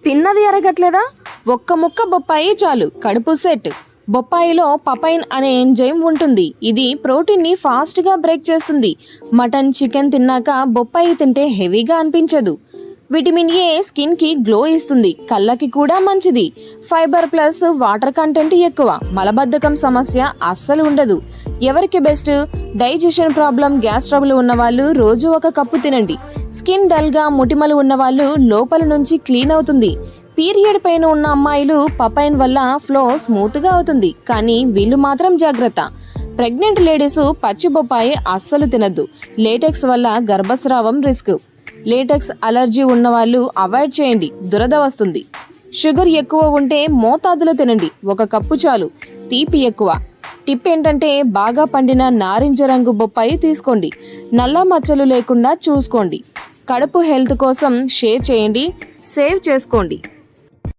తిన్నది అరగట్లేదా? ఒక్క ముక్క బొప్పాయి చాలు, కడుపు సెట్. బొప్పాయిలో పపైన్ అనే ఎంజైమ్ ఉంటుంది. ఇది ప్రోటీన్ని ఫాస్ట్గా బ్రేక్ చేస్తుంది. మటన్, చికెన్ తిన్నాక బొప్పాయి తింటే హెవీగా అనిపించదు. విటమిన్ ఏ స్కిన్కి గ్లో ఇస్తుంది, కళ్ళకి కూడా మంచిది. ఫైబర్ ప్లస్ వాటర్ కంటెంట్ ఎక్కువ, మలబద్ధకం సమస్య అస్సలు ఉండదు. ఎవరికి best? Digestion problem, gas trouble ఉన్నవాళ్ళు రోజు ఒక కప్పు తినండి. స్కిన్ డల్గా, ముటిమలు ఉన్నవాళ్ళు లోపల నుంచి క్లీన్ అవుతుంది. పీరియడ్ పైన ఉన్న అమ్మాయిలు పపైన్ వల్ల ఫ్లో స్మూత్గా అవుతుంది. కానీ వీళ్ళు మాత్రం జాగ్రత్త. ప్రెగ్నెంట్ లేడీస్ పచ్చి బొప్పాయి అస్సలు తినద్దు. లేటెక్స్ వల్ల గర్భస్రావం రిస్క్. లేటెక్స్ అలర్జీ ఉన్నవాళ్ళు అవాయిడ్ చేయండి, దురద వస్తుంది. షుగర్ ఎక్కువ ఉంటే మోతాదులో తినండి, 1 కప్పు చాలు. తీపి ఎక్కువ. టిప్ ఏంటంటే బాగా పండిన నారింజ రంగు బొప్పాయి తీసుకోండి. నల్ల మచ్చలు లేకుండా చూసుకోండి. కడుపు హెల్త్ కోసం షేర్ చేయండి, సేవ్ చేసుకోండి.